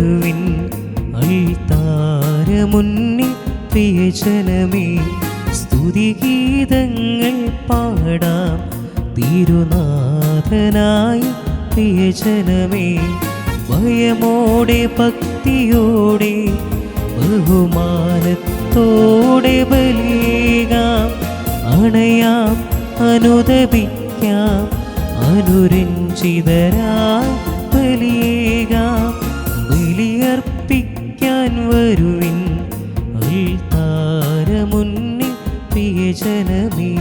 വരുവിൻ അൾത്താരമുന്നിൽ പ്രിയജനമേ, സ്തുതിഗീതങ്ങൾ പാടാം തിരുനാഥനായ പ്രിയജനമേ. ഭയമോടെ ഭക്തിയോടെ ബഹുമാനത്തോടെ ബലിയേകാം, അണയാം അനുദപിക്കാം അനുരഞ്ജിതരായി ബലിയേകാം. ബലിയർപ്പിക്കാൻ വരുവിൻ അൾത്താരമുന്നിൽ പ്രിയജനമേ,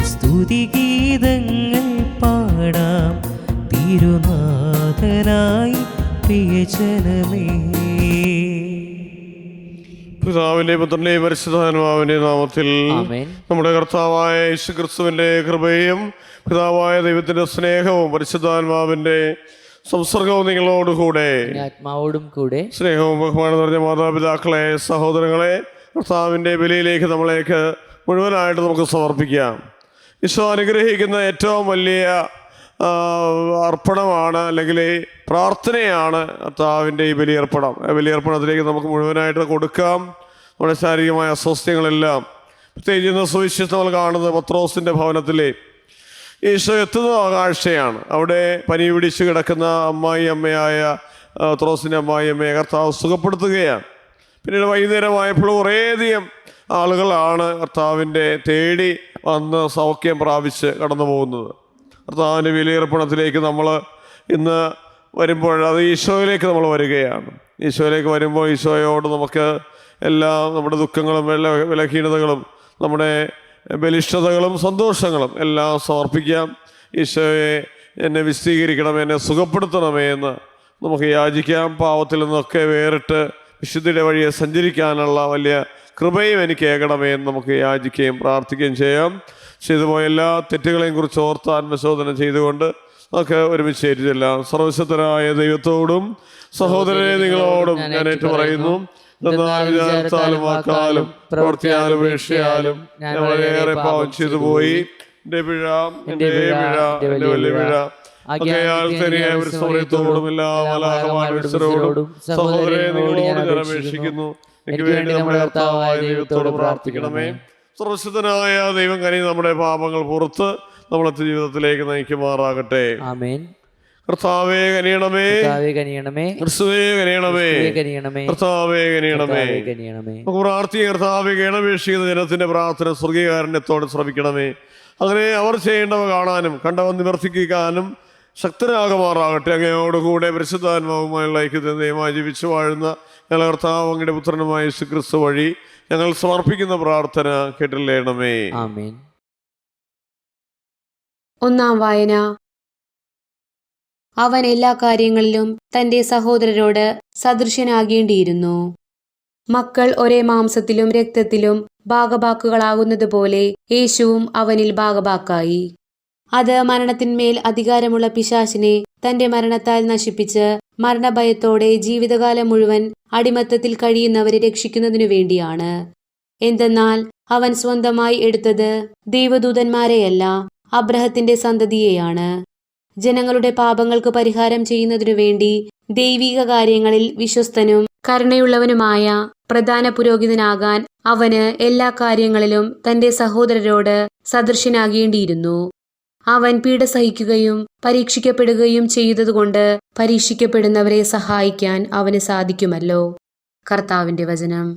സ്തുതിഗീതങ്ങൾ പാടാം തിരുനാഥനായി പ്രിയജനമേ. പിതാവിന്റെ പുത്രന്റെ പരിശുദ്ധാത്മാവിന്റെ നാമത്തിൽ നമ്മുടെ കർത്താവായ യേശുക്രിസ്തുവിന്റെ കൃപയും പിതാവായ ദൈവത്തിന്റെ സ്നേഹവും പരിശുദ്ധാത്മാവിന്റെ സംസർഗവും നിങ്ങളോടുകൂടെ ആത്മാവോടും കൂടെ. സ്നേഹവും ബഹുമാനം നിറഞ്ഞ മാതാപിതാക്കളെ, സഹോദരങ്ങളെ, കർത്താവിന്റെ ബലിയിലേക്ക് നമ്മളേക്ക് മുഴുവനായിട്ട് നമുക്ക് സമർപ്പിക്കാം. ഈശോ അനുഗ്രഹിക്കുന്ന ഏറ്റവും വലിയ അർപ്പണമാണ്, അല്ലെങ്കിൽ പ്രാർത്ഥനയാണ് കർത്താവിൻ്റെ ഈ ബലിയർപ്പണം. ബലിയർപ്പണത്തിലേക്ക് നമുക്ക് മുഴുവനായിട്ട് കൊടുക്കാം നമ്മുടെ ശാരീരികമായ അസ്വസ്ഥ്യങ്ങളെല്ലാം. പ്രത്യേകിച്ച് ഇന്ന് സുവിശേഷം നമ്മൾ കാണുന്നത് പത്രോസിൻ്റെ ഭവനത്തിലെ ഈശോ എത്തുന്ന കാഴ്ചയാണ്. അവിടെ പനി പിടിച്ച് കിടക്കുന്ന അമ്മയായ പത്രോസിൻ്റെ അമ്മയെ കർത്താവ് സുഖപ്പെടുത്തുകയാണ്. പിന്നീട് വൈകുന്നേരമായപ്പോൾ കുറേയധികം ആളുകളാണ് കർത്താവിൻ്റെ തേടി വന്ന് സൗഖ്യം പ്രാപിച്ച് കടന്നു പോകുന്നത്. കർത്താവിൻ്റെ ബലിയർപ്പണത്തിലേക്ക് നമ്മൾ ഇന്ന് വരുമ്പോൾ അത് ഈശോയിലേക്ക് നമ്മൾ വരികയാണ്. ഈശോയിലേക്ക് വരുമ്പോൾ ഈശോയോട് നമുക്ക് എല്ലാം നമ്മുടെ ദുഃഖങ്ങളും ബലഹീനതകളും നമ്മുടെ ബലിഷ്ഠതകളും സന്തോഷങ്ങളും എല്ലാം സമർപ്പിക്കാം. ഈശോയെ എന്നെ വിശദീകരിക്കണമേ, എന്നെ സുഖപ്പെടുത്തണമേ എന്ന് നമുക്ക് യാചിക്കാം. പാവത്തിൽ നിന്നൊക്കെ വേറിട്ട് വിശുദ്ധിയുടെ വഴിയെ സഞ്ചരിക്കാനുള്ള വലിയ കൃപയും എനിക്ക് ഏകണമേ എന്ന് നമുക്ക് യാചിക്കുകയും പ്രാർത്ഥിക്കുകയും ചെയ്യാം. ചെയ്തുപോയ എല്ലാ തെറ്റുകളെയും കുറിച്ച് ഓർത്ത് ആത്മശോധന ചെയ്തുകൊണ്ട് നമുക്ക് ഒരുമിച്ച് ചേരുചെല്ലാം. സർവശക്തനായ ദൈവത്തോടും സഹോദരനെ നിങ്ങളോടും ഞാൻ ഏറ്റു പറയുന്നു, വിചാരത്താലും വാക്കാലും പ്രവൃത്തിയാലും ഉപേക്ഷയാലും ഞങ്ങളേറെ പാപം ചെയ്തു പോയി. എൻ്റെ പിഴ, എൻ്റെ വലിയ പിഴ. സമയത്തോടും എല്ലാ മലാഹമാരോടും സഹോദരനെ നിങ്ങളോട് ഞാൻ അപേക്ഷിക്കുന്നു. എനിക്ക് വേണ്ടി നമ്മുടെ കർത്താവായ ദൈവത്തോട് പ്രാർത്ഥിക്കണമേ. സർവശക്തനായ ദൈവം കനിഞ്ഞ് നമ്മുടെ പാപങ്ങൾ പുറത്ത് നമ്മളെ ജീവിതത്തിലേക്ക് നയിക്കുമാറാകട്ടെ. ആമേൻ. കർത്താവേ കനിയണമേ, ക്രിസ്തുവേ കനിയണമേ, കർത്താവേ കനിയണമേ. നമുക്ക് പ്രാർത്ഥിക്കുക. കർത്താവേ കേണപേക്ഷിക്കുന്ന ജനത്തിന്റെ പ്രാർത്ഥന സ്വർഗീയകാരുണ്യത്തോടെ ശ്രമിക്കണമേ. അങ്ങനെ അവർ ചെയ്യേണ്ടവ കാണാനും കണ്ടവ നിവർത്തിക്കാനും ശക്തരാകുമാറാകട്ടെ. അങ്ങയോടുകൂടെ പരിശുദ്ധാത്മാവുമായുള്ള ഐക്യതയുമായി ജീവിച്ചു വാഴുന്ന ഞങ്ങൾ കർത്താവ് അങ്ങയുടെ പുത്രനുമായ യേശുക്രിസ്തു വഴി ഞങ്ങൾ സമർപ്പിക്കുന്ന പ്രാർത്ഥന കേട്ടില്ലേണമേ. ആമേൻ. ഒന്നാം വായന. അവൻ എല്ലാ കാര്യങ്ങളിലും തന്റെ സഹോദരരോട് സദൃശ്യനാകേണ്ടിയിരുന്നു. മക്കൾ ഒരേ മാംസത്തിലും രക്തത്തിലും ഭാഗഭാക്കുകളാകുന്നതുപോലെ യേശുവും അവനിൽ ഭാഗഭാക്കായി. അത് മരണത്തിന്മേൽ അധികാരമുള്ള പിശാചിനെ തന്റെ മരണത്താൽ നശിപ്പിച്ച് മരണഭയത്തോടെ ജീവിതകാലം മുഴുവൻ അടിമത്തത്തിൽ കഴിയുന്നവരെ രക്ഷിക്കുന്നതിനു വേണ്ടിയാണ്. എന്തെന്നാൽ അവൻ സ്വന്തമായി എടുത്തത് ദൈവദൂതന്മാരെയല്ല, അബ്രഹത്തിന്റെ സന്തതിയെയാണ്. ജനങ്ങളുടെ പാപങ്ങൾക്ക് പരിഹാരം ചെയ്യുന്നതിനു വേണ്ടി ദൈവിക കാര്യങ്ങളിൽ വിശ്വസ്തനും കരുണയുള്ളവനുമായ പ്രധാന പുരോഹിതനാകാൻ അവന് എല്ലാ കാര്യങ്ങളിലും തന്റെ സഹോദരരോട് സദൃശ്യനാകേണ്ടിയിരുന്നു. അവൻ പീഡ സഹിക്കുകയും പരീക്ഷിക്കപ്പെടുകയും ചെയ്തതുകൊണ്ട് പരീക്ഷിക്കപ്പെടുന്നവരെ സഹായിക്കാൻ അവന് സാധിക്കുമല്ലോ. കർത്താവിന്റെ വചനം.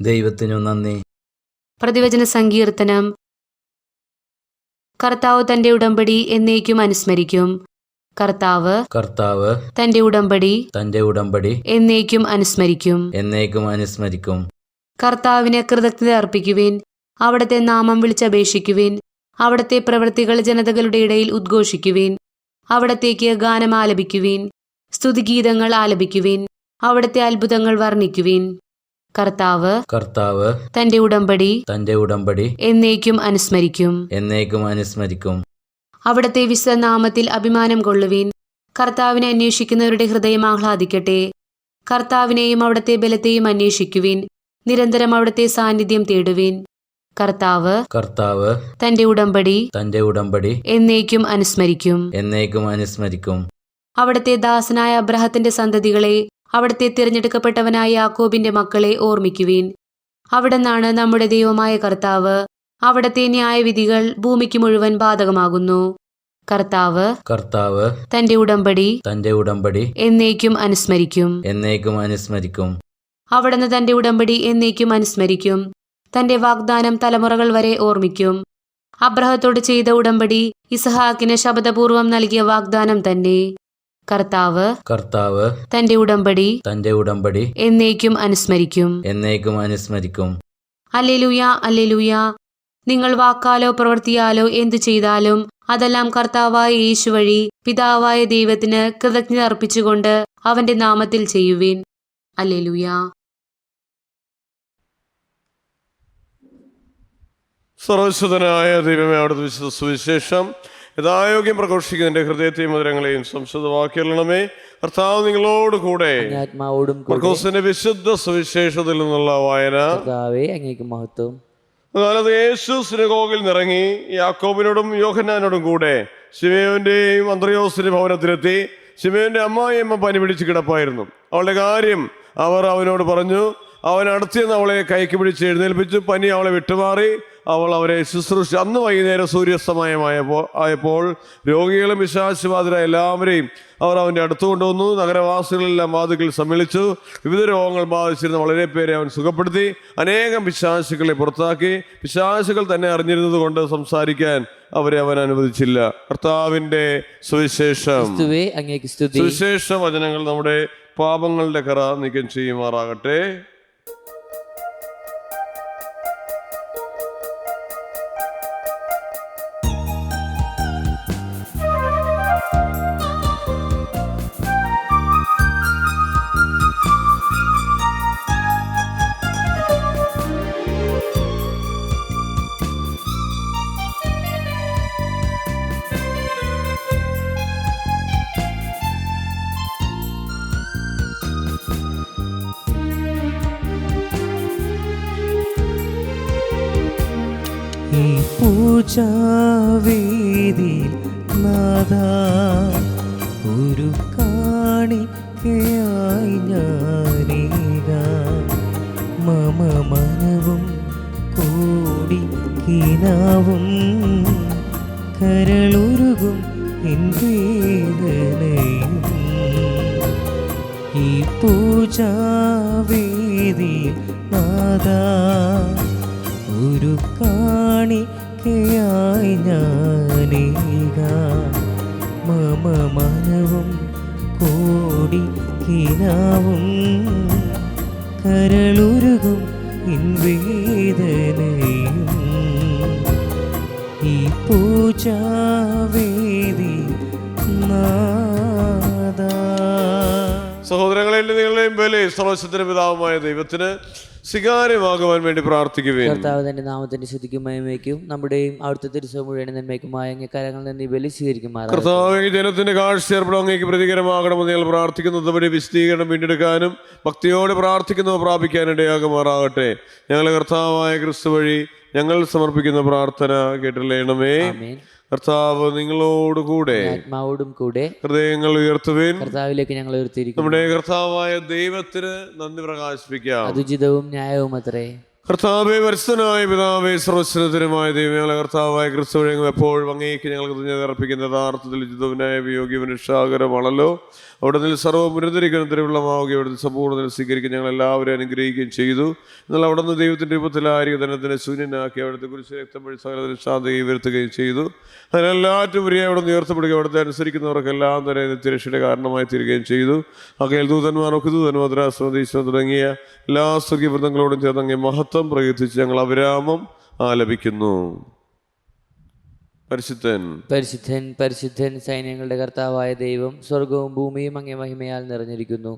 ദൈവത്തിനു നന്ദി. പ്രതിവചന സങ്കീർത്തനം. കർത്താവ് തന്റെ ഉടമ്പടി എന്നേക്കും അനുസ്മരിക്കും. കർത്താവ് തന്റെ ഉടമ്പടി എന്നേക്കും അനുസ്മരിക്കും. കർത്താവിന് കൃതജ്ഞത അർപ്പിക്കുവിൻ. അവിടുത്തെ നാമം വിളിച്ചപേക്ഷിക്കുവിൻ. അവിടുത്തെ പ്രവൃത്തികൾ ജനതകളുടെ ഇടയിൽ ഉദ്ഘോഷിക്കുവിൻ. അവിടത്തേക്ക് ഗാനം ആലപിക്കുവിൻ. സ്തുതിഗീതങ്ങൾ ആലപിക്കുവിൻ. അവിടുത്തെ അത്ഭുതങ്ങൾ വർണ്ണിക്കുവിൻ. കർത്താവ് തന്റെ ഉടമ്പടി എന്നേക്കും അനുസ്മരിക്കും. അവിടുത്തെ വിശ്വനാമത്തിൽ അഭിമാനം കൊള്ളുവിൻ. കർത്താവിനെ അന്വേഷിക്കുന്നവരുടെ ഹൃദയം ആഹ്ലാദിക്കട്ടെ. കർത്താവിനെയും അവിടുത്തെ ബലത്തെയും അന്വേഷിക്കുവിൻ. നിരന്തരം അവിടുത്തെ സാന്നിധ്യം തേടുവിൻ. കർത്താവ് തന്റെ ഉടമ്പടി എന്നേക്കും അനുസ്മരിക്കും. അവിടുത്തെ ദാസനായ അബ്രഹത്തിന്റെ സന്തതികളെ അവിടുത്തെ തിരഞ്ഞെടുക്കപ്പെട്ടവനായ യാക്കോബിന്റെ മക്കളെ ഓർമ്മിക്കുവിൻ. അവിടുന്നാണ് നമ്മുടെ ദൈവമായ കർത്താവ്. അവിടുത്തെ ന്യായവിധികൾ ഭൂമിക്ക് മുഴുവൻ ബാധകമാകുന്നു. കർത്താവ് തന്റെ ഉടമ്പടി എന്നേക്കും അനുസ്മരിക്കും. അവിടുന്ന് തന്റെ ഉടമ്പടി എന്നേക്കും അനുസ്മരിക്കും. തന്റെ വാഗ്ദാനം തലമുറകൾ വരെ ഓർമ്മിക്കും. അബ്രഹത്തോട് ചെയ്ത ഉടമ്പടി ഇസഹാക്കിന് ശപഥപൂർവം നൽകിയ വാഗ്ദാനം തന്നെ. കർത്താവ് തന്റെ ഉടമ്പടി എന്നേക്കും അനുസ്മരിക്കും. Hallelujah, hallelujah. നിങ്ങൾ വാക്കാലോ പ്രവൃത്തിയാലോ എന്തു ചെയ്താലും അതെല്ലാം കർത്താവായ യേശു വഴി പിതാവായ ദൈവത്തിന് കൃതജ്ഞത അർപ്പിച്ചുകൊണ്ട് അവന്റെ നാമത്തിൽ ചെയ്യുവിൻ. ഹല്ലേലൂയ. സർവശുദ്ധനായ ദൈവമേ, അവിടുത്തെ വിശുദ്ധ സുവിശേഷം യഥായോഗ്യം പ്രഘോഷിക്കുന്നതിന്റെ ഹൃദയത്തെയും മധുരങ്ങളെയും സംശുദ്ധമാക്കിയണമേ. കർത്താവ് നിങ്ങളോട് കൂടെ. മർക്കോസിന്റെ വിശുദ്ധ സുവിശേഷത്തിൽ നിന്നുള്ള വായന. അങ്ങേക്ക് മഹത്വം. അതായത് യേശു സിനഗോഗിൽ നിറങ്ങി യാക്കോബിനോടും യോഹന്നാനോടും കൂടെ ശിമയോന്റെയും അന്ത്രയോസിന്റെ ഭവനത്തിലെത്തി. ശിമയോന്റെ അമ്മായിയമ്മ പനി പിടിച്ച് കിടപ്പായിരുന്നു. അവളുടെ കാര്യം അവർ അവനോട് പറഞ്ഞു. അവൻ അടുത്തുനിന്ന് അവളെ കൈക്ക് പിടിച്ച് എഴുന്നേൽപ്പിച്ചു. പനി അവളെ വിട്ടുമാറി. അവൾ അവരെ ശുശ്രൂഷിച്ചു. അന്ന് വൈകുന്നേരം സൂര്യാസ്തമയമായപ്പോൾ രോഗികളും പിശാചുബാധിതരായ എല്ലാവരെയും അവർ അവൻ്റെ അടുത്ത് കൊണ്ടുവന്നു. നഗരവാസികളെല്ലാം വാതിൽക്കൽ സമ്മേളിച്ചു. വിവിധ രോഗങ്ങൾ ബാധിച്ചിരുന്ന വളരെ പേരെ അവൻ സുഖപ്പെടുത്തി. അനേകം പിശാചുക്കളെ പുറത്താക്കി. പിശാചുകൾ തന്നെ അറിഞ്ഞിരുന്നത് കൊണ്ട് സംസാരിക്കാൻ അവരെ അവൻ അനുവദിച്ചില്ല. കർത്താവിന്റെ സുവിശേഷം. സുവിശേഷ വചനങ്ങൾ നമ്മുടെ പാപങ്ങളുടെ കറ നീക്കം ചെയ്യുമാറാകട്ടെ. ഈ പൂജാവേദിയിൽ നാഥാ ഒരു കാണിക്കയായി ഞാനേകാം. മമ മനവും കൂടി കിനാവും കരളുരുകും എൻ വേദനയും. ഈ പൂജാവേദിയിൽ നാഥാ ഒരു കാണിക്കയായി ഞാനേകാം. മമ മനവും കോടി കിനാവും കരളുരുകും എൻ വേദനയും. ഈ പൂജാവേദി നാദാ. സഹോദരങ്ങളെ, നിങ്ങളുടെയും ബലി സർവശക്തന്റെ പിതാവുമായ ദൈവത്തിന് സ്വീകാര്യമാകുവാൻ വേണ്ടി പ്രാർത്ഥിക്കുവേൻ. കർത്താവ് തന്റെ നാമത്തിന്റെ ശുദ്ധിക്കും മഹിമയ്ക്കും നമ്മുടെയും അവിടുത്തെ തിരുസഭ മുഴുവൻ നന്മയ്ക്കുമായ കരങ്ങളിൽ നിന്ന് ബലി സ്വീകരിക്കുമാറാകട്ടെ. കർത്താവ് ജനത്തിന്റെ കാഴ്ച ഏർപ്പെടും അങ്ങേക്ക് പ്രതികരമാകണമെന്ന് ഞങ്ങൾ പ്രാർത്ഥിക്കുന്നത് വഴി വിശദീകരണം വീണ്ടെടുക്കാനും ഭക്തിയോടെ പ്രാർത്ഥിക്കുന്നത് പ്രാപിക്കാൻ ഇടയാകുമാറാകട്ടെ. ഞങ്ങളെ കർത്താവായ ക്രിസ്തു വഴി ഞങ്ങൾ സമർപ്പിക്കുന്ന പ്രാർത്ഥന കേട്ടില്ലേണമേ. കർത്താവ് നിങ്ങളോടുകൂടെ ആത്മാവോടും കൂടെ ഹൃദയങ്ങൾ ഉയർത്തുവേൻ. കർത്താവിലേക്ക് ഞങ്ങൾ ഉയർത്തിയിരിക്കുന്നു. നമ്മുടെ കർത്താവായ ദൈവത്തിന് നന്ദി പ്രകാശിപ്പിക്കാം. അതുചിതവും ന്യായവും അത്രേ. കർത്താവേ, പരിശുദ്ധനായ പിതാവേ, സർവ്വശക്തനുമായ ദൈവമേ, ഞങ്ങളെ കർത്താവായ ക്രിസ്തു വഴി എപ്പോഴും അങ്ങേക്ക് ഞങ്ങൾ കൃതജ്ഞത അർപ്പിക്കുന്ന യഥാർത്ഥത്തിൽ ഉചിതവനായ വിയോഗിയും രക്ഷാകരമാണല്ലോ. അവിടെ നിന്ന് സർവ്വം ഉന്നതരിക്കുന്നതിനുള്ളമാവുകയും അവിടെ നിന്ന് സമ്പൂർണ്ണത്തിൽ സ്വീകരിക്കും ഞങ്ങൾ എല്ലാവരും അനുഗ്രഹിക്കുകയും ചെയ്തു. എന്നാൽ അവിടെ നിന്ന് ദൈവത്തിൻ്റെ രൂപത്തിലായിരിക്കും ധനത്തിനെ ശൂന്യനാക്കി അവിടുത്തെ കുരിശ് രക്തം വഴി സകലത്തിന് ശാന്തയും വരുത്തുകയും ചെയ്തു. അതിനെല്ലാറ്റും ഉപരിയായി അവിടെ നിന്ന് ഉയർത്തപ്പെടുകയും അവിടുത്തെ അനുസരിക്കുന്നവർക്കെല്ലാം തന്നെ നിത്യരക്ഷയുടെ കാരണമായി തീരുകയും ചെയ്തു. അകയിൽ ദൂതന്മാർ മദ്രാസ്വദീശ്വരം തുടങ്ങിയ എല്ലാ സ്വർഗീയവൃന്ദങ്ങളോടും ചേർന്ന് അങ്ങേ മഹത്വം പ്രകീർത്തിച്ച് ഞങ്ങൾ അവിരാമം ആലപിക്കുന്നു. പരിശുദ്ധൻ പരിശുദ്ധൻ പരിശുദ്ധൻ, സൈന്യങ്ങളുടെ കർത്താവായ ദൈവം, സ്വർഗവും ഭൂമിയും അങ്ങേ മഹിമയാൽ നിറഞ്ഞിരിക്കുന്നു.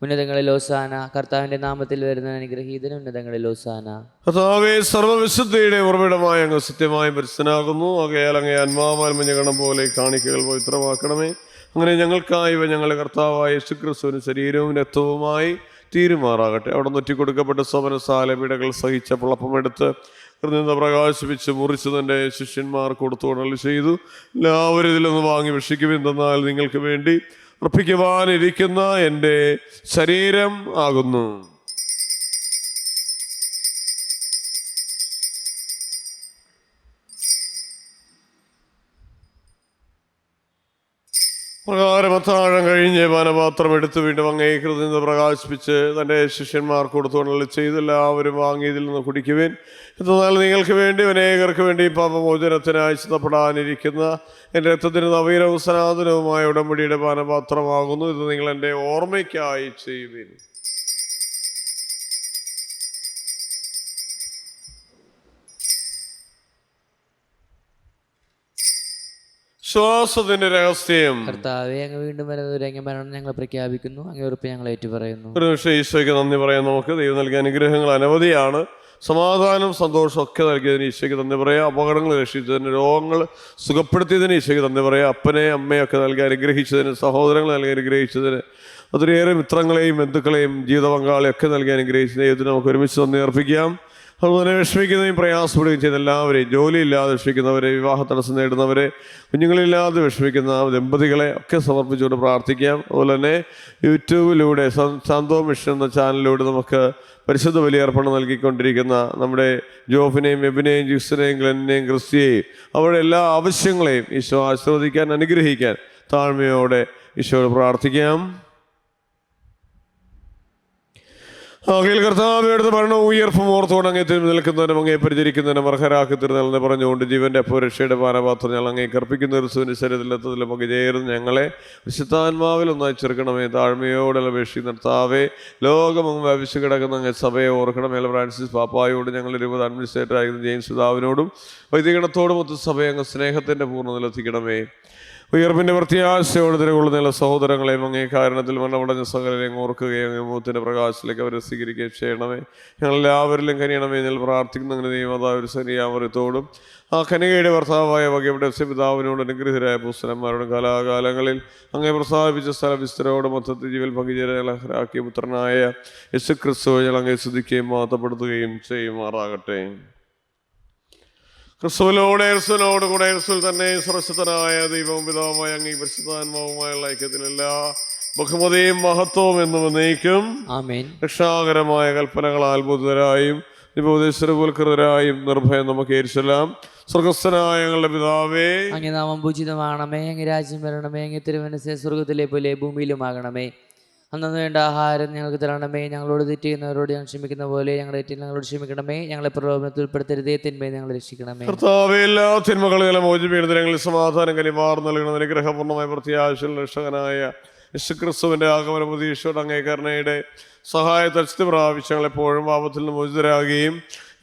ഉന്നതങ്ങളിൽ ഹോസാന. കർത്താവിന്റെ നാമത്തിൽ വരുന്ന അനുഗ്രഹീതൻ ഉന്നതങ്ങളിൽ ഹോസാന. കർത്താവേ, സർവ്വവിശുദ്ധിയുടെ ഉറവിടമായ അങ്ങ് സത്യമായും പരിശുദ്ധനാകുന്നു. ആകയാൽ അങ്ങേ ആത്മാവാൽ മഞ്ഞകണം പോലെ കാണിക്കകൾ പവിത്രമാക്കണമേ. അങ്ങനെ ഞങ്ങൾക്കായി ഞങ്ങളുടെ കർത്താവായ യേശുക്രിസ്തുവിന് ശരീരവും രക്തവുമായി തീരുമാറാകട്ടെ. അവിടെ നൊറ്റിക്കൊടുക്കപ്പെട്ട സമരസാല പീഡകൾ സഹിച്ച പുളപ്പമെടുത്ത് ഹൃദയം പ്രകാശിപ്പിച്ച് മുറിച്ച് തൻ്റെ ശിഷ്യന്മാർക്ക് കൊടുത്തുകൊണ്ടൽ ചെയ്തു. എല്ലാവരും ഇതിലൊന്ന് വാങ്ങി ഭക്ഷിക്കുമെന്നാൽ നിങ്ങൾക്ക് വേണ്ടി അർപ്പിക്കുവാനിരിക്കുന്ന എൻ്റെ ശരീരം ആകുന്നു. പ്രകാരം അത്താഴം കഴിഞ്ഞ് പാനപാത്രം എടുത്ത് വീണ്ടും അങ്ങേ ഹൃദയം നിന്ന് പ്രകാശിപ്പിച്ച് തൻ്റെ ശിഷ്യന്മാർക്ക് കൊടുത്തുകൊണ്ടുള്ള ചെയ്തെല്ലാവരും വാങ്ങി ഇതിൽ നിന്ന് കുടിക്കുവിൻ. എന്നാൽ നിങ്ങൾക്ക് വേണ്ടി അനേകർക്ക് വേണ്ടി പാപമോചനത്തിനായി ചിന്തപ്പെടാനിരിക്കുന്ന എൻ്റെ രക്തത്തിന് നവീനവും സനാതനവുമായ ഉടമ്പടിയുടെ പാനപാത്രമാകുന്നു. ഇത് നിങ്ങൾ എൻ്റെ ഓർമ്മയ്ക്കായി ചെയ്യുവിൻ. ശ്വാസത്തിന്റെ രഹസ്യം. കർത്താവേ, അങ്ങ് വീണ്ടും വരുന്നത് അങ്ങ് മരണം ഞങ്ങൾ പ്രഖ്യാപിക്കുന്നു, അങ്ങ് ഉറപ്പ് ഞങ്ങൾ ഏറ്റുപറയുന്നു. ഒരു നിമിഷം ഈശോയ്ക്ക് നന്ദി പറയാം. നമുക്ക് ദൈവം നൽകിയ അനുഗ്രഹങ്ങൾ അനവധിയാണ്. സമാധാനം, സന്തോഷം ഒക്കെ നൽകിയതിന് ഈശോയ്ക്ക് നന്ദി പറയാം. അപകടങ്ങൾ രക്ഷിച്ചതിന്, രോഗങ്ങൾ സുഖപ്പെടുത്തിയതിന് ഈശോയ്ക്ക് നന്ദി പറയാം. അപ്പനെ അമ്മയൊക്കെ നൽകി അനുഗ്രഹിച്ചതിന്, സഹോദരങ്ങൾ നൽകി അനുഗ്രഹിച്ചതിന്, ഒത്തിരിയേറെ മിത്രങ്ങളെയും ബന്ധുക്കളെയും ജീവിത പങ്കാളിയൊക്കെ നൽകി അനുഗ്രഹിച്ചതിന് ദൈവത്തിന് നമുക്ക് ഒരുമിച്ച് നന്ദി അർപ്പിക്കാം. അതുപോലെ വിഷമിക്കുന്നതും പ്രയാസപ്പെടുകയും ചെയ്ത എല്ലാവരെയും, ജോലിയില്ലാതെ വിഷമിക്കുന്നവരെ, വിവാഹ തടസ്സം നേടുന്നവരെ, കുഞ്ഞുങ്ങളില്ലാതെ വിഷമിക്കുന്ന ദമ്പതികളെ ഒക്കെ സമർപ്പിച്ചുകൊണ്ട് പ്രാർത്ഥിക്കാം. അതുപോലെ തന്നെ യൂട്യൂബിലൂടെ സാന്തോ മിഷൻ എന്ന ചാനലിലൂടെ നമുക്ക് പരിശുദ്ധ ബലിയർപ്പണം നൽകിക്കൊണ്ടിരിക്കുന്ന നമ്മുടെ ജോഫിനെയും എബിനെയും ജിക്സിനെയും ഗ്ലെന്നിനെയും ക്രിസ്റ്റിയെയും അവരുടെ എല്ലാ ആവശ്യങ്ങളെയും ഈശോ ആശീർവദിക്കാൻ, അനുഗ്രഹിക്കാൻ താഴ്മയോടെ ഈശോയോട് പ്രാർത്ഥിക്കാം. ആകയിൽ കർത്താവയുടെ ഭരണവും ഉയർപ്പും ഓർത്തുകൊണ്ട് അങ്ങേ തിരുമ്പി നിൽക്കുന്നതിനും അങ്ങേ പരിചരിക്കുന്നതിനും അർഹരാക്കി തീർന്നെന്ന് പറഞ്ഞുകൊണ്ട് ജീവന്റെ അപ്പോരക്ഷയുടെ പാനപാത്രം ഞങ്ങൾ അങ്ങേ കർപ്പിക്കുന്ന ഒരു ശരീരത്തിലെത്തതിലും നമുക്ക് ചേർന്ന് ഞങ്ങളെ വിശുദ്ധാത്മാവിൽ ഒന്നായി ചേർക്കണമേ. താഴ്മയോടെ അപേക്ഷിക്കുന്ന കർത്താവേ, ലോകമങ്ങ് വ്യാപിച്ചു കിടക്കുന്ന അങ്ങേ സഭയെ ഓർക്കണം. മേൽ ഫ്രാൻസിസ് പാപ്പായോട് ഞങ്ങളുടെ രൂപത അഡ്മിനിസ്ട്രേറ്റർ ആയിരുന്ന ജെയിംസ് പിതാവിനോടും വൈദികണത്തോടും ഒത്തു സഭയെ അങ്ങ് സ്നേഹത്തിന്റെ പൂർണ്ണതയിലെത്തിക്കണമേ. ഉയർപ്പിന്റെ പ്രത്യാശയോട് തിരകൊള്ളുന്ന സഹോദരങ്ങളെയും അങ്ങേ കാരണത്തിൽ മരണമടഞ്ഞ സകലരെയും ഓർക്കുകയും മുഖത്തിന്റെ പ്രകാശത്തിലേക്ക് അവരെ സ്വീകരിക്കുകയും ചെയ്യണമേ. ഞങ്ങളെല്ലാവരിലും കനിയണമേ. ഞങ്ങൾ പ്രാർത്ഥിക്കുന്ന ദൈവമാതാവ് ഒരു ശനിയാമരത്തോടും ആ കനികയുടെ ഭർത്താവായ വകയുടെ പിതാവിനോട് അനുഗ്രഹരായ പുസ്തകന്മാരോടും കാലാകാലങ്ങളിൽ അങ്ങേ പ്രസാദിപ്പിച്ച സ്ഥലവിസ്തരോട് മൊത്തത്തിൽ ജീവൽ പങ്കുചേരാക്കിയ പുത്രനായ യേശുക്രിസ്തു ഞങ്ങൾ അങ്ങേ സ്തുതിക്കുകയും മഹത്വപ്പെടുത്തുകയും ചെയ്യുമാറാകട്ടെ. ക്രിസ്തുവിനോട് യേശുവിനോട് കൂടെ യേശുവിൽ തന്നെ സുരക്ഷിതനായ ദൈവവും പിതാവുമായ അങ്ങേ പരിശുദ്ധാത്മാവുമായുള്ള ഐക്യത്തിൽ എല്ലാ ബഹുമതിയും മഹത്വവും എന്നും എന്നേക്കും ആമേൻ. രക്ഷാകരമായ കൽപ്പനകളാൽ അത്ഭുതരായും നിബോധേശ്വരപുൽകൃതരായും നിർഭയം നമുക്ക് ഏരിച്ചെല്ലാം. സ്വർഗസ്ഥനായ ഞങ്ങളുടെ പിതാവേ, അങ്ങേ നാമം പൂജിതമാണമേ, അങ്ങേ രാജ്യം വരണമേ, അങ്ങേ തിരുമനസ്സേ സ്വർഗത്തിലെ പോലെ ഭൂമിയിലുമാകണമേ. അന്നു വേണ്ട ആഹാരം ഞങ്ങൾക്ക് തരണമേ. ഞങ്ങളോട് തെറ്റ് ചെയ്യുന്നവരോട് ഞങ്ങൾ ക്ഷമിക്കുന്ന പോലെ ഞങ്ങളെ ഞങ്ങളോട് ക്ഷമിക്കണമേ. ഞങ്ങളെ പ്രലോഭനത്തിൽ ഉൾപ്പെടുത്തരുതേ, തിന്മയെ ഞങ്ങൾ രക്ഷിക്കണമേ. കർത്താവേ, എല്ലാ തിന്മകളെല്ലാം മോചിപ്പിക്കുന്നതിൽ സമാധാനം കനിമാർ നൽകണം. അനുഗ്രഹപൂർണ്ണമായ പ്രത്യാശയിൽ രക്ഷകനായ യേശുക്രിസ്തുവിന്റെ ആഗമന പ്രതീക്ഷയോടെ അങ്ങേക്കരുണയുടെ സഹായത്തിൽ പ്രാപിച്ച് ഞങ്ങളെപ്പോഴും പാപത്തിൽ നിന്ന് മോചിതരാകുകയും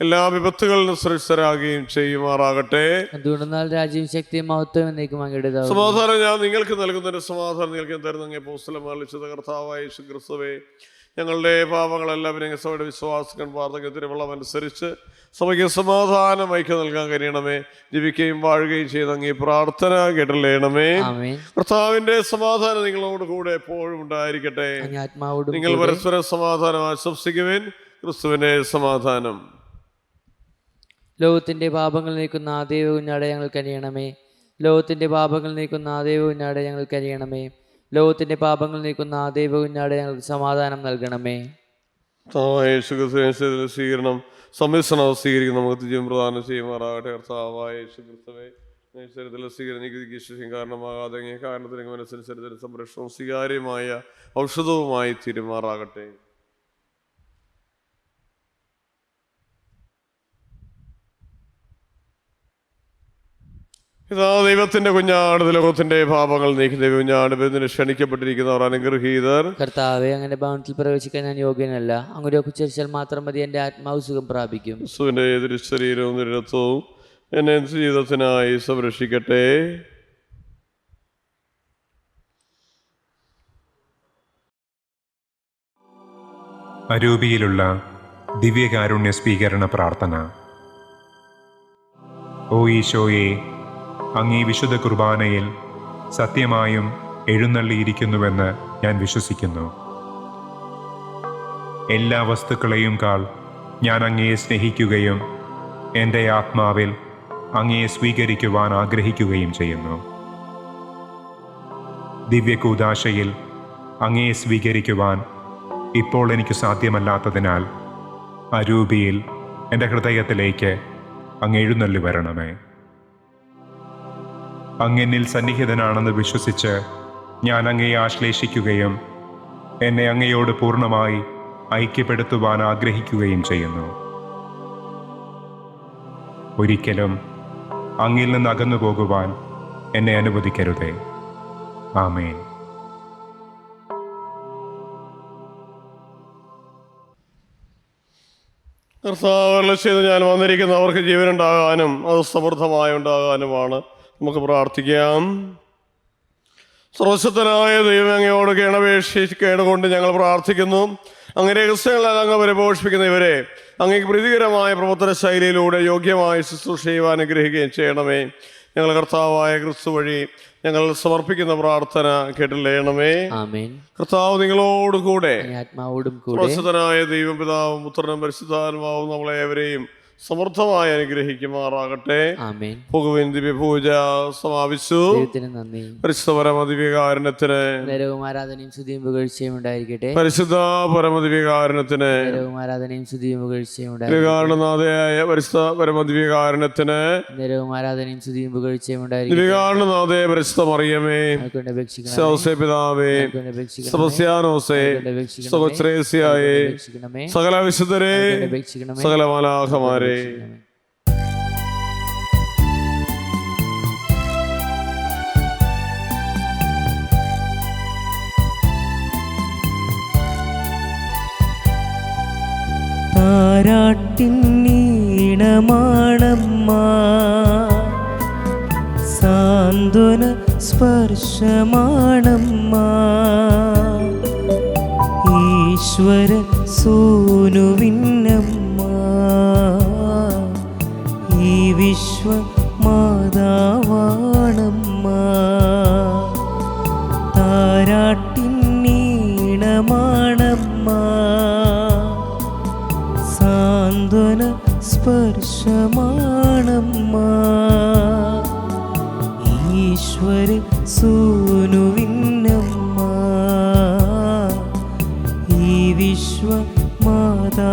എല്ലാ വിപത്തുകളിൽ നിന്ന് സുരക്ഷിതരാകുകയും ചെയ്യുമാറാകട്ടെ. എന്തുകൊണ്ടെന്നാൽ രാജ്യവും ശക്തിയും മഹത്വം എന്നേക്കും അങ്ങയുടേതാകുന്നു. സമാധാനം ഞാൻ നിങ്ങൾക്ക് നൽകുന്നതിന്റെ സമാധാനം നിങ്ങൾക്ക് തരുന്ന അങ്ങേ അപ്പോസ്തലന്മാരിൽ വിശുദ്ധ കർത്താവായ യേശുക്രിസ്തുവേ, ഞങ്ങളുടെ പാപങ്ങളെല്ലാം സഭയുടെ വിശ്വാസികൾ വാർദ്ധക്യ തിരുവള്ളം അനുസരിച്ച് സഭയ്ക്ക് സമാധാനം ഐക്യം നൽകാൻ കഴിയണമേ. ജീവിക്കുകയും വാഴുകയും ചെയ്ത് അങ്ങേ പ്രാർത്ഥന കേട്ടല്ലേണമേ. കർത്താവിന്റെ സമാധാനം നിങ്ങളോട് കൂടെ എപ്പോഴും ഉണ്ടായിരിക്കട്ടെ. നിങ്ങൾ പരസ്പര സമാധാനം ആശംസിക്കുവിൻ. ക്രിസ്തുവിന്റെ സമാധാനം. ലോകത്തിന്റെ പാപങ്ങൾ നീക്കുന്ന ദൈവ കുഞ്ഞാടെ ഞങ്ങൾ കനിയണമേ. ലോകത്തിന്റെ പാപങ്ങൾ നീക്കുന്ന ദൈവ കുഞ്ഞാടെ ഞങ്ങൾ കനിയണമേ. ലോകത്തിന്റെ പാപങ്ങൾ നീക്കുന്ന ദൈവ കുഞ്ഞാടെ ഞങ്ങൾക്ക് സമാധാനം നൽകണമേ. സ്വീകരണം സംരക്ഷണം സ്വീകരിക്കുന്ന നമുക്ക് ജീവൻ പ്രദാനം ചെയ്യുമാറാകട്ടെ. കർത്താവായ യേശുക്രിസ്തുവേ, സ്വീകരണം കാരണമാകാതെ കാരണത്തിന് മനസ്സനുസരിച്ച് സംരക്ഷണവും സ്വീകാര്യമായ ഔഷധവുമായി തീരുമാറാകട്ടെ. ഇതാ ദൈവത്തിന്റെ കുഞ്ഞാട്, ലോകത്തിന്റെ പാപങ്ങൾ നീക്കുന്ന കുഞ്ഞാട്, ബന്ധുവിന് ക്ഷണിക്കപ്പെട്ടിരിക്കുന്നവർ അനുഗ്രഹീതർ. കർത്താവേ, അങ്ങനെ ഭവനത്തിൽ പ്രവേശിക്കാൻ ഞാൻ യോഗ്യനല്ല. അങ്ങോട്ട് ഉച്ചരിച്ചാൽ മാത്രം മതി, എന്റെ ആത്മാവ് സുഖം പ്രാപിക്കും. ക്രിസ്തുവിന്റെ തിരുശരീരവും തിരുരക്തവും എന്നെ ജീവിതത്തിനായി സംരക്ഷിക്കട്ടെ. അരൂപിയിലുള്ള ദിവ്യകാരുണ്യ സ്വീകരണ പ്രാർത്ഥന. ഓ ഈശോയെ, അങ്ങീ വിശുദ്ധ കുർബാനയിൽ സത്യമായും എഴുന്നള്ളിയിരിക്കുന്നുവെന്ന് ഞാൻ വിശ്വസിക്കുന്നു. എല്ലാ വസ്തുക്കളെയും കാൾ ഞാൻ അങ്ങയെ സ്നേഹിക്കുകയും എൻ്റെ ആത്മാവിൽ അങ്ങയെ സ്വീകരിക്കുവാൻ ആഗ്രഹിക്കുകയും ചെയ്യുന്നു. ദിവ്യകൂദാശയിൽ അങ്ങയെ സ്വീകരിക്കുവാൻ ഇപ്പോൾ എനിക്ക് സാധ്യമല്ലാത്തതിനാൽ അരൂപിയിൽ എൻ്റെ ഹൃദയത്തിലേക്ക് അങ്ങ് എഴുന്നള്ളി വരണമേ. അങ്ങെന്നിൽ സന്നിഹിതനാണെന്ന് വിശ്വസിച്ച് ഞാൻ അങ്ങയെ ആശ്ലേഷിക്കുകയും എന്നെ അങ്ങയോട് പൂർണ്ണമായി ഐക്യപ്പെടുത്തുവാൻ ആഗ്രഹിക്കുകയും ചെയ്യുന്നു. ഒരിക്കലും അങ്ങിൽ നിന്ന് അകന്നു പോകുവാൻ എന്നെ അനുവദിക്കരുതേ. ആമേൻ. കർത്താവ് ചെയ്ത് ഞാൻ വന്നിരിക്കുന്നവർക്ക് ജീവനുണ്ടാകാനും അത് സമൃദ്ധമായി ഉണ്ടാകാനുമാണ്. നമുക്ക് പ്രാർത്ഥിക്കാം. സർവശക്തനായ ദൈവം അങ്ങയോട് കേണപേക്ഷിക്കേണ്ടുകൊണ്ട് ഞങ്ങൾ പ്രാർത്ഥിക്കുന്നു. അങ്ങ് രഹസ്യങ്ങളെല്ലാം അങ്ങ് പരിപോഷിപ്പിക്കുന്ന ഇവരെ അങ്ങേക്ക് പ്രീതികരമായ പ്രവർത്തന ശൈലിയിലൂടെ യോഗ്യമായി ശുശ്രൂഷ ചെയ്യുവാൻ അനുഗ്രഹിക്കുകയും ചെയ്യണമേ. ഞങ്ങൾ കർത്താവായ ക്രിസ്തു വഴി ഞങ്ങൾ സമർപ്പിക്കുന്ന പ്രാർത്ഥന കേട്ടില്ലേണമേ. ആമേൻ. കർത്താവ് നിങ്ങളോട് കൂടെ, ആത്മാവോടും കൂടെ. സർവശക്തനായ ദൈവം പിതാവും പുത്രനും പരിശുദ്ധാത്മാവും നമ്മളെ ഏവരെയും സമൃദ്ധമായി അനുഗ്രഹിക്കുമാറാകട്ടെ. ആമേൻ. പോകുവിൻ. ദിവ്യപൂജ സമാപിച്ചു. ദൈവത്തിന് നന്ദി. പരിശുദ്ധ പരമദിവ്യകാരുണ്യത്തിന് നേരവും ആരാധനയും സ്തുതിയും പുകഴ്ചയും ഉണ്ടായിരിക്കട്ടെ. പരിശുദ്ധ പരമദിവ്യകാരുണ്യത്തിന് നേരവും ആരാധനയും സ്തുതിയും പുകഴ്ചയും ദിവ്യകാരുണ്യനാഥയായ പരിശുദ്ധ പരമദിവ്യകാരുണ്യത്തിന് നേരവും ആരാധനയും സ്തുതിയും പുകഴ്ചയും ഉണ്ടായിരിക്കട്ടെ. ദിവ്യകാരുണ്യനാഥേ പരിശുദ്ധ മറിയമേ, സൗസേ പിതാവേ, സെബസ്ത്യാനോസേ, സൗത്രേസ്യായേ, സകല വിശുദ്ധരെ, സകല മാലാഖമാരെ, താരാട്ടിന്നീണമാണമ്മ, സാന്ത്വന സ്പർശമാണമ്മ, ഈശ്വര സൂനുവിന്നമ്മ, ഈ വിശ്വ മാതാവാണമ്മ. താരാട്ടിന്നീണമാണമ്മ, സാന്ത്വന സ്പർശമാണമ്മ, ഈശ്വര സൂനുവിന്നമ്മ, ഈ വിശ്വ മാതാവാണമ്മ.